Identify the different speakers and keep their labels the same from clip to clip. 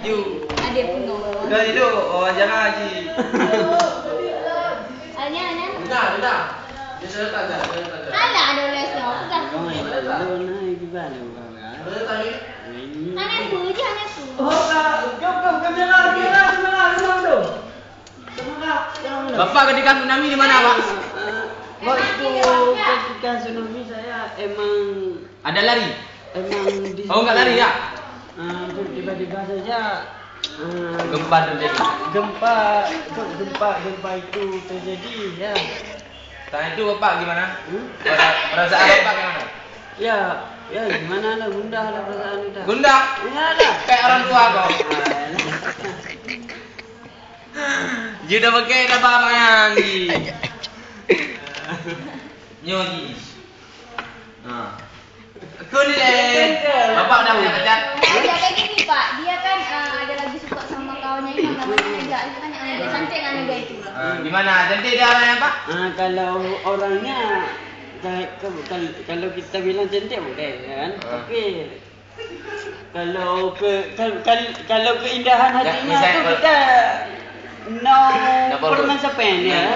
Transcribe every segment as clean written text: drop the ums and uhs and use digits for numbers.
Speaker 1: Yuk.
Speaker 2: Adik puno.
Speaker 1: Udah itu, jangan haji.
Speaker 2: Anya.
Speaker 1: Udah. Dia sudah tak.
Speaker 2: Ada lesnya. Sudah. Anakku.
Speaker 1: Bapak ketika tsunami di mana, Pak?
Speaker 3: Waktu ketika tsunami saya emang
Speaker 1: Ada lari?
Speaker 3: di
Speaker 1: Oh, enggak lari ya?
Speaker 3: tiba-tiba saja
Speaker 1: Gempa terjadi.
Speaker 3: gempa itu terjadi ya.
Speaker 1: Saat itu Bapak gimana? Perasaan Bapak gimana?
Speaker 3: Ya gimana lah, gundah lah perasaan udah.
Speaker 1: Gundah?
Speaker 3: Ya lah.
Speaker 1: Kayak orang tua kok. Dia udah pakai apa mandi. Nyogi. Nah. Aku ni deh. Bapak udah punya pacar?
Speaker 2: Dia kayak gini Pak, dia kan ada lagi suka sama kawannya ini namanya Nega. Itu kan yang Nega cantik kan Nega itu.
Speaker 1: Gimana? Cantik dia orangnya, Pak?
Speaker 3: Kalau orangnya kalau kita bilang cantik boleh kan, tapi kalau keindahan hatinya tu kita no permasapan ya.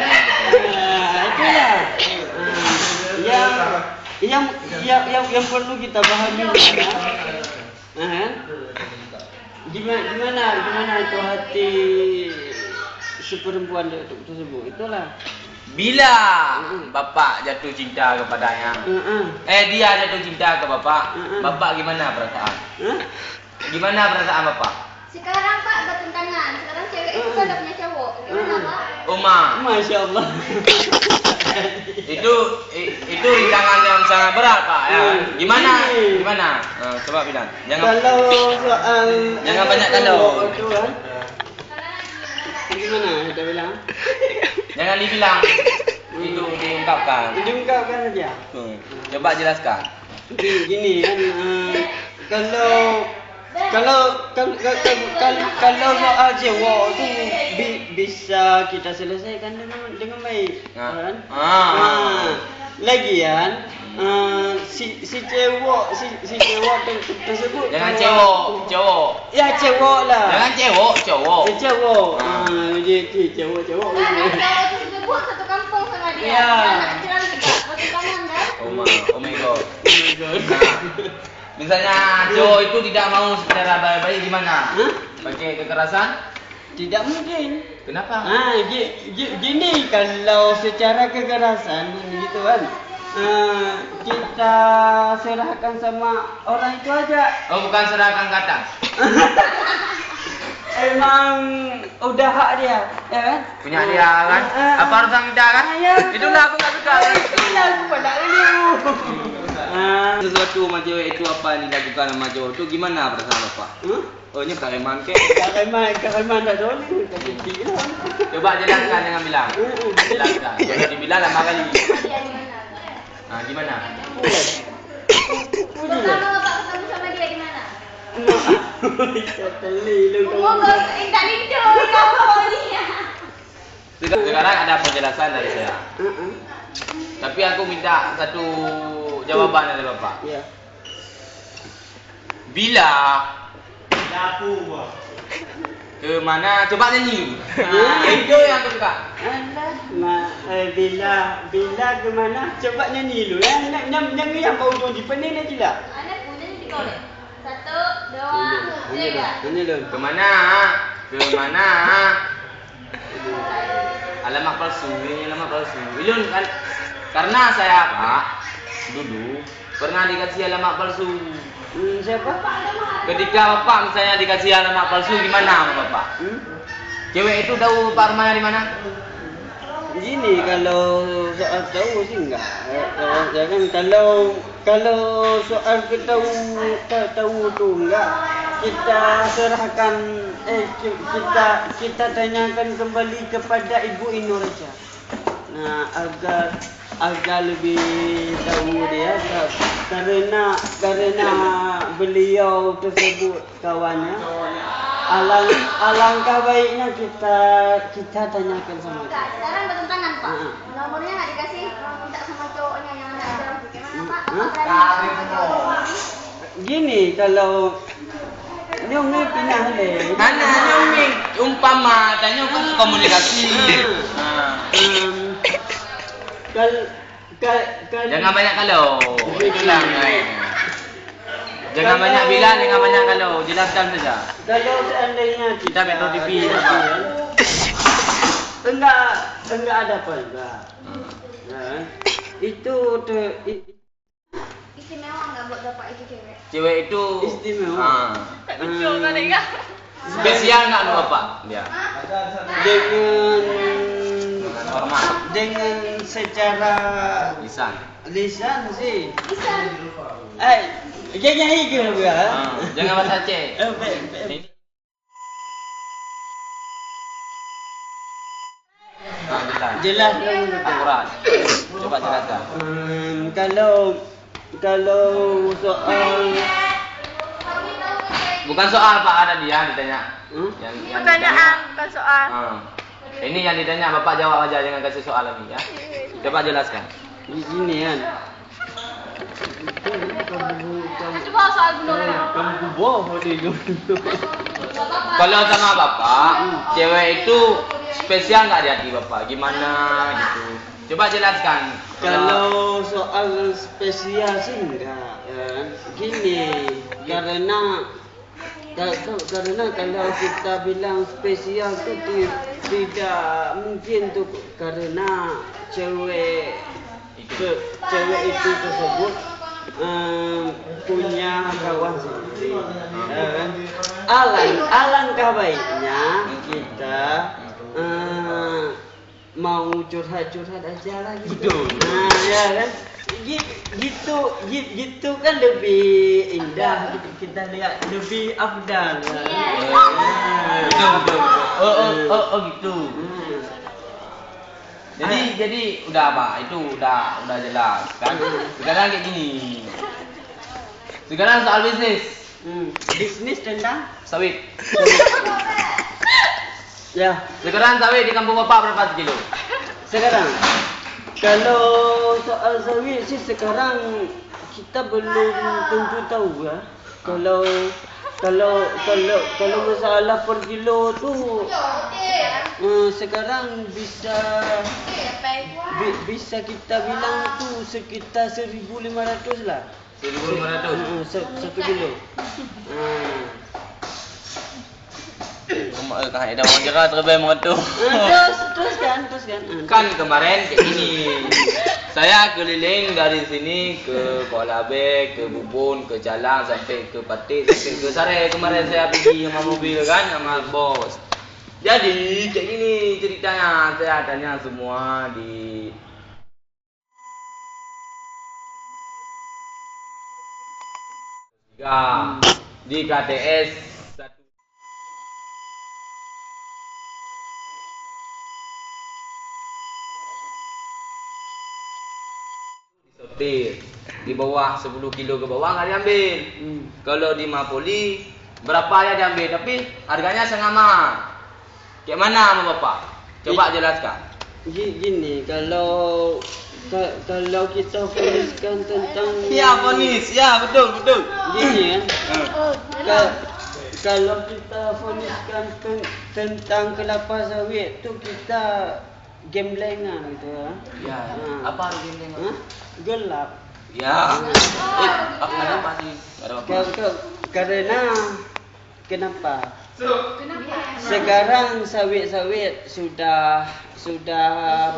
Speaker 3: Itulah yang perlu kita pahami. Gimana itu hati si perempuan tersebut, itulah.
Speaker 1: Bila Bapak jatuh cinta kepadanya, dia jatuh cinta ke Bapak, Bapak gimana perasaan? Gimana perasaan Bapak?
Speaker 2: Sekarang Pak bertentangan. Sekarang cewek itu kan udah punya cowok. Gimana Pak?
Speaker 1: Oma.
Speaker 3: Masya Allah.
Speaker 1: Itu rintangan yang sangat berat Pak ya. Gimana? Coba bilang.
Speaker 3: Kalau soal
Speaker 1: jangan banyak kalau.
Speaker 3: Gimana kita bilang?
Speaker 1: Jangan dibilang. Itu diungkapkan.
Speaker 3: Diungkapkan saja.
Speaker 1: Coba jelaskan.
Speaker 3: Gini kan, kalau soal cewek tu bisa kita selesaikan dengan baik, kan? Lagian si cewek tersebut.
Speaker 1: Jangan cowok.
Speaker 3: Ya cewek lah.
Speaker 1: Jangan cowok.
Speaker 3: Cewek. Jadi cewek.
Speaker 2: Kalau tersebut satu kampung sama dia.
Speaker 3: Ya.
Speaker 2: Anak kecil juga. Satu kampung kan?
Speaker 1: Oh my god. Misalnya cowok itu tidak mau secara baik-baik gimana? Pakai kekerasan?
Speaker 3: Tidak mungkin.
Speaker 1: Kenapa?
Speaker 3: Gini kalau secara kekerasan gitu kan, kita serahkan sama orang itu aja.
Speaker 1: Oh, bukan serahkan ke atas.
Speaker 3: Emang udah hak dia, ya kan?
Speaker 1: Punya dia kan? Apa harus kita kan? Itulah aku nggak suka.
Speaker 3: Iya, aku pada dulu.
Speaker 1: Sesuatu sama cewek itu apa yang dilakukan sama cowok itu gimana perasaan Bapak? Oh ini kareman ke?
Speaker 3: Kareman tak dulu.
Speaker 1: Coba jelaskan dengan bilang. Jelaskan. Kalau dibilang lama kali. Gimana?
Speaker 2: Pertama Bapak ketemu sama dia di mana? Tak lindu
Speaker 1: Sekarang ada penjelasan dari saya. Tapi aku minta satu jawaban dari Bapak.
Speaker 3: Iya.
Speaker 1: Bila ke mana? Coba nyanyi. Itu yang aku suka.
Speaker 3: Bila ke mana? Coba nyanyi dulu. Nyanyi yang bau di pening aja lah.
Speaker 2: Anak punya di kolej. 1, 2, 3.
Speaker 3: Nyanyi dulu.
Speaker 1: Kemana? Alamat palsu. Ilun kan? Karena saya Pak dulu pernah dikasih alamat palsu.
Speaker 3: Siapa?
Speaker 1: Ketika Bapak misalnya dikasih alamat palsu gimana sama Bapak? Cewek itu tahu Pak rumahnya di mana?
Speaker 3: Gini kalau soal tahu sih enggak. Jangan kalau soal tahu tu enggak. Kita serahkan kita tanyakan kembali kepada Ibu Inuraja. Nah, agar lebih tahu dia karena beliau tersebut kawannya. Alangkah baiknya kita tanyakan sama dia.
Speaker 2: Sekarang bertentangan Pak. Nomornya nggak dikasih, minta sama cowoknya yang ada. Gimana Pak?
Speaker 3: Gini kalau nyong pindah le.
Speaker 1: Mana nyong umpama tanya kan komunikasi. Jangan banyak kalau. Itulah jangan banyak bilang, jangan banyak kalau. Jelaskan saja.
Speaker 3: Kalau seandainya
Speaker 1: kita Metro TV
Speaker 3: enggak ada apa enggak. Itu
Speaker 2: istimewa nggak buat bapak itu cewek?
Speaker 1: Cewek itu
Speaker 3: istimewa.
Speaker 1: Spesial nggak lu bapak? Dia.
Speaker 3: Dengan
Speaker 1: hormat.
Speaker 3: Dengan secara lisan sih.
Speaker 2: Lisan.
Speaker 3: Jangan ikut ya.
Speaker 1: Jangan bahasa Aceh.
Speaker 3: Jelas
Speaker 1: akurat. Coba jelaskan.
Speaker 3: Kalau soal
Speaker 1: bukan soal Pak, ada dia ditanya. Yang
Speaker 2: Pertanyaan bukan soal.
Speaker 1: Ini yang ditanya, Bapak jawab aja, jangan kasih soal lagi ya. Coba jelaskan.
Speaker 3: Gini kan.
Speaker 2: Coba soal beneran.
Speaker 3: Kamu bohong dulu.
Speaker 1: Kalau sama Bapak, cewek itu spesial nggak di hati Bapak? Gimana gitu? Coba jelaskan.
Speaker 3: Kalau soal spesial sih enggak. Gini, karena kalau kita bilang spesial itu tidak mungkin tuh, karena cewek itu tersebut punya kawan sendiri. Alangkah baiknya kita mau curhat aja lah gitu. Ya kan? Gitu kan lebih indah, kita lihat lebih afdal.
Speaker 1: Betul. Oh gitu. Jadi udah Pak, itu udah jelas kan. Sekarang kayak gini. Sekarang soal bisnis.
Speaker 3: Bisnis tentang
Speaker 1: Sawit.
Speaker 3: Ya.
Speaker 1: Sekarang sawit di kampung Bapak berapa kilo?
Speaker 3: Sekarang kalau soal sawit sih sekarang kita belum tentu tahu ya. Kalau masalah per kilo tu sekarang bisa kita bilang tu sekitar 1.500 lah.
Speaker 1: 1.500.
Speaker 3: 1 kilo.
Speaker 1: Kahit dah orang Jerat terbaik mengetuk.
Speaker 3: Teruskan.
Speaker 1: Kan kemarin kayak gini. Saya keliling dari sini ke Kuala Bek, ke Bubun, ke Jalan sampai ke Patik, sampai ke Sare. Kemarin saya pergi sama mobil kan, sama bos. Jadi kayak gini ceritanya. Saya tanya semua di KTS di bawah 10 kilo ke bawah nggak diambil. Kalau di Mapoli berapa ya diambil, tapi harganya sangat mahal. Kayak mana sama Bapak? Coba jelaskan.
Speaker 3: Gini, kalau kita foniskan tentang
Speaker 1: fonis, betul.
Speaker 3: Gini kan. Kalau kita foniskan tentang kelapa sawit tu kita gamblingan gitu ya.
Speaker 1: Apa arti gamblingan?
Speaker 3: Gelap.
Speaker 1: Kenapa sih?
Speaker 3: Karena kenapa? Sekarang sawit sudah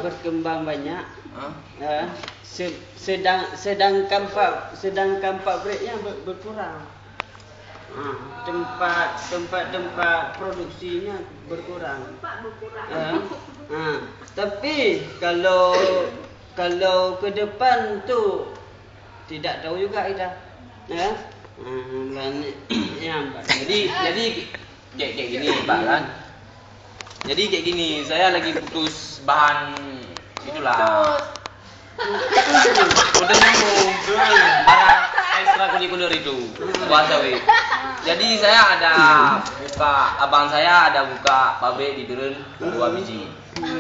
Speaker 3: berkembang banyak. Sedangkan pabriknya berkurang. Tempat produksinya berkurang. Tapi kalau ke depan tu tidak tahu juga kita.
Speaker 1: Jadi kayak gini Pak kan. Jadi kayak gini, saya lagi putus bahan itulah. Udah nyambung barang ekstrakurikuler itu buat sawit. Jadi saya abang saya ada buka pabrik di Durun 2 biji. 2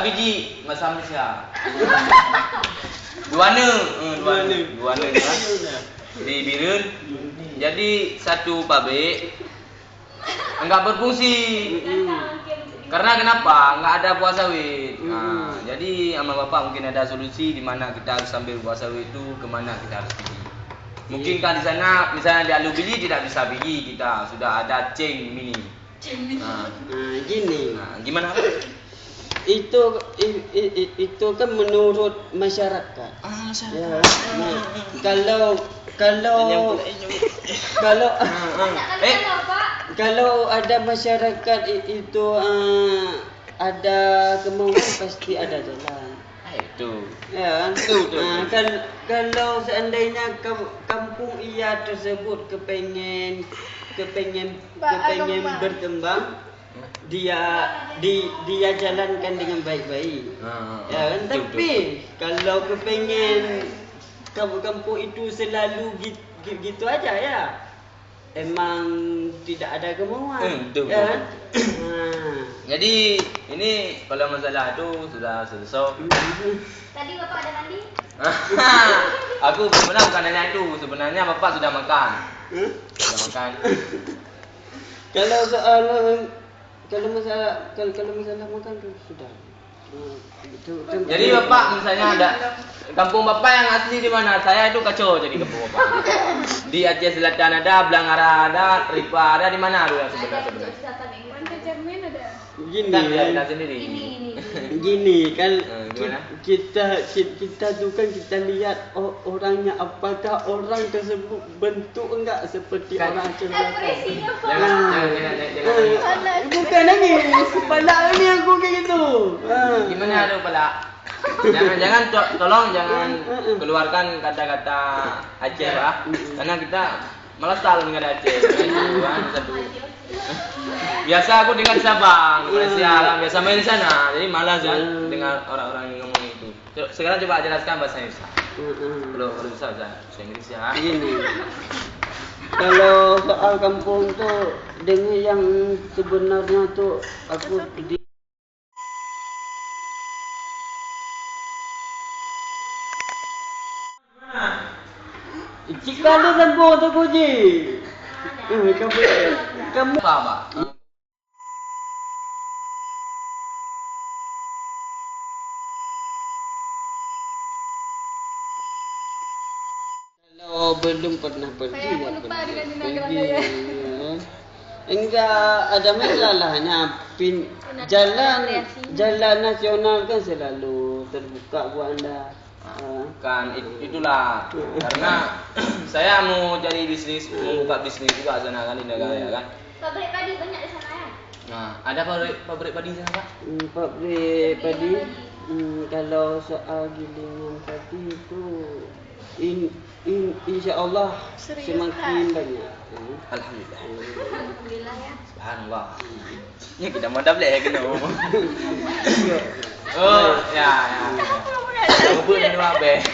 Speaker 1: biji Mas Hamzah. 2 ne kan? Di Birun jadi satu pabrik enggak berfungsi. Karena kenapa? Enggak ada buah sawit. Nah, jadi sama Bapak mungkin ada solusi di mana kita harus ambil buah sawit itu, kemana kita harus pergi. Mungkin kan di sana misalnya di Alubili tidak bisa pergi kita, sudah ada Ceng Mini. Nah,
Speaker 3: Gini.
Speaker 1: nah, gimana?
Speaker 3: Itu kan menurut masyarakat. Ya. Nah, kalau kalau ada masyarakat itu ada kemauan pasti ada jalan.
Speaker 1: Itu.
Speaker 3: Ya, kalau seandainya kampung ia tersebut kepengen berkembang, dia jalankan dengan baik-baik. Ya kan? Tapi kalau kepengen kampung itu selalu gitu aja ya, emang tidak ada kemauan. Ya kan?
Speaker 1: Jadi ini kalau masalah itu sudah selesai.
Speaker 2: Tadi Bapak ada mandi?
Speaker 1: Aku sebenarnya bukan nanya itu, sebenarnya Bapak sudah makan. Sudah makan.
Speaker 3: Kalau masalah makan tuh sudah.
Speaker 1: Jadi Bapak misalnya ada kampung Bapak yang asli di mana? Saya itu kacau jadi kampung Bapak. Di Aceh Selatan ada, Blangara ada, Ripa ada, di mana ada sebenarnya?
Speaker 3: Gini
Speaker 1: Kan dia sendiri.
Speaker 3: Gini kan
Speaker 1: Gimana?
Speaker 3: kita tuh kan kita lihat orangnya, apakah orang tersebut bentuk enggak seperti
Speaker 1: Kan.
Speaker 3: orang Aceh Selatan.
Speaker 1: Jangan.
Speaker 3: Bukan nangis, kepala ni aku kayak gitu.
Speaker 1: Gimana ada pala? Jangan tolong jangan keluarkan kata-kata Aceh Pak. Karena kita malas tahu dengan Aceh. Satu. Biasa aku dengar Sabang, Malaysia, biasa main di sana. Jadi malas kan dengar orang-orang yang ngomong itu. Sekarang coba jelaskan bahasa Indonesia. Kalau bisa bahasa Inggris ya.
Speaker 3: Gini. Kalau soal kampung tuh dengan yang sebenarnya tuh aku di jika ada kampung tu puji. Kamu
Speaker 1: Apa, Pak?
Speaker 3: kalau belum pernah pergi
Speaker 2: Saya
Speaker 3: ya
Speaker 2: lupa
Speaker 3: pernah
Speaker 2: dengan
Speaker 3: pergi.
Speaker 2: Nagraya.
Speaker 3: Enggak ada masalahnya. Jalan nasional kan selalu terbuka buat anda.
Speaker 1: Kan itulah karena saya mau cari bisnis, mau buka bisnis juga sana kan di negara kan.
Speaker 2: Pabrik padi banyak di sana ya?
Speaker 1: Nah, ada pabrik padi sana Pak?
Speaker 3: Pabrik padi. Kalau soal gilingan padi itu insya Allah semakin banyak.
Speaker 1: Alhamdulillah.
Speaker 2: Alhamdulillah ya.
Speaker 1: Subhanallah. Ya kita mau double ya kena. Oh, ya. Bubur dan wabe.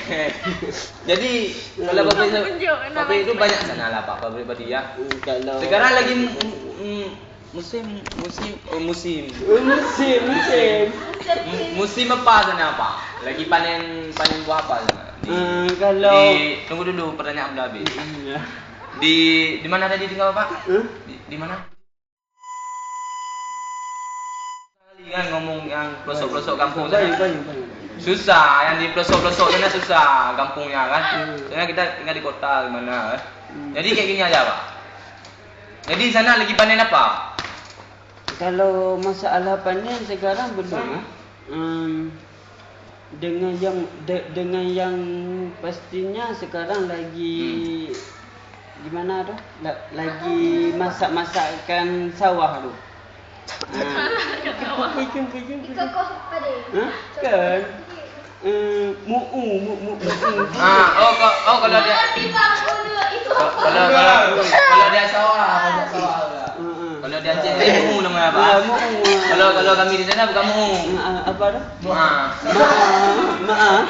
Speaker 1: Jadi kalau pabrik itu banyak sana lah Pak, pabrik padi ya.
Speaker 3: Kalau
Speaker 1: Sekarang lagi musim apa sana Pak? Lagi panen buah apa sana? Tunggu dulu pertanyaan udah habis. Di mana tadi tinggal Pak? Di mana? Kan ngomong yang pelosok-pelosok kampung sana. Susah, yang di pelosok-pelosok sana susah kampungnya kan. Soalnya kita tinggal di kota gimana kan. Jadi kayak gini aja Pak. Jadi di sana lagi panen apa?
Speaker 3: Kalau masalah panen sekarang belum. Dengan yang pastinya sekarang lagi gimana tuh? Lagi masak-masakkan sawah tuh.
Speaker 2: Ikut kos padi.
Speaker 3: Kan? Mu.
Speaker 1: Kalau dia kalau dia sawah. Kalau dia Aceh dia mu namanya apa? Kalau kami di sana bukan mu.
Speaker 3: Apa dah?
Speaker 1: Maaf.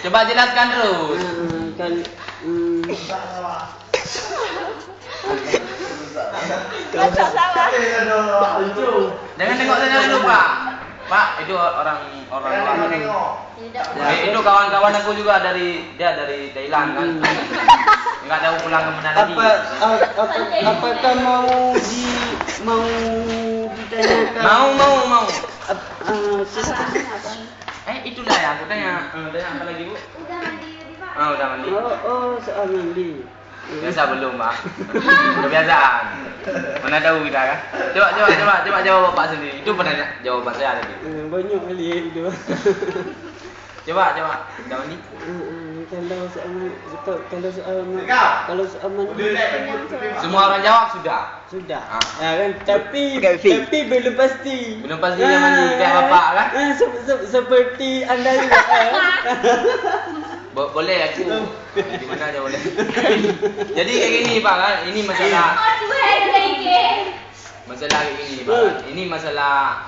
Speaker 1: Coba jelaskan terus.
Speaker 3: Kan
Speaker 1: Jangan tengok sana dulu Pak. Pak, itu orang lama. Itu kawan-kawan aku juga dari Thailand kan. Enggak tahu pulang kemana lagi.
Speaker 3: Apakah mau ditanyakan?
Speaker 1: Mau.
Speaker 3: Silakan.
Speaker 1: Itulah ya, aku tanya apa lagi, Bu?
Speaker 2: Udah mandi tadi, Pak.
Speaker 1: Udah mandi.
Speaker 3: Soal mandi.
Speaker 1: Biasa belum, Pak. Kebiasaan. Mana tahu kita kan? Coba jawab Bapak sendiri. Itu pernah jawaban saya tadi.
Speaker 3: Banyak kali itu.
Speaker 1: Coba. Udah mandi?
Speaker 3: Kalau soal mandi.
Speaker 1: Semua orang jawab sudah.
Speaker 3: Sudah. Ya kan? Tapi belum pasti.
Speaker 1: Belum pasti dia mandi kayak Bapak kan?
Speaker 3: Seperti Anda juga.
Speaker 1: Boleh aku. Gimana aja boleh. Jadi kayak gini Pak kan, ini masalah kayak gini Pak. Kan? Ini masalah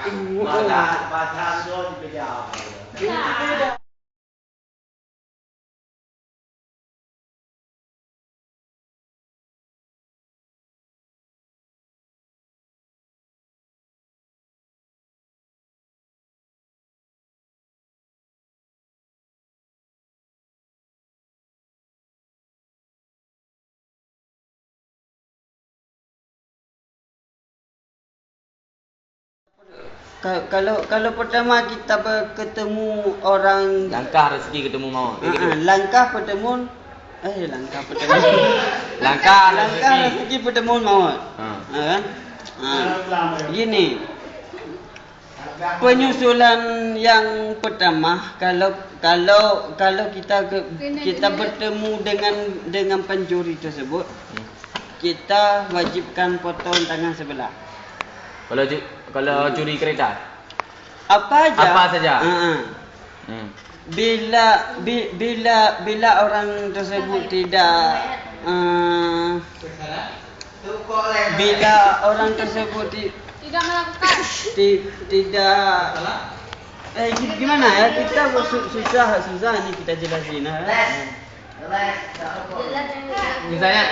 Speaker 3: kalau pertama kita ketemu orang
Speaker 1: langkah rezeki ketemu mau.
Speaker 3: Langkah pertemuan
Speaker 1: Langkah
Speaker 3: rezeki pertemuan maut. Kan? Gini. Penyusulan yang pertama kalau kita bertemu dengan pencuri tersebut, kita wajibkan potong tangan sebelah. Kalau curi kereta? Apa saja? Bila orang tersebut tidak
Speaker 2: Tidak melakukan.
Speaker 3: Tidak. Gimana ya? Kita susah nih kita jelasin.
Speaker 2: Jelas.
Speaker 1: Misalnya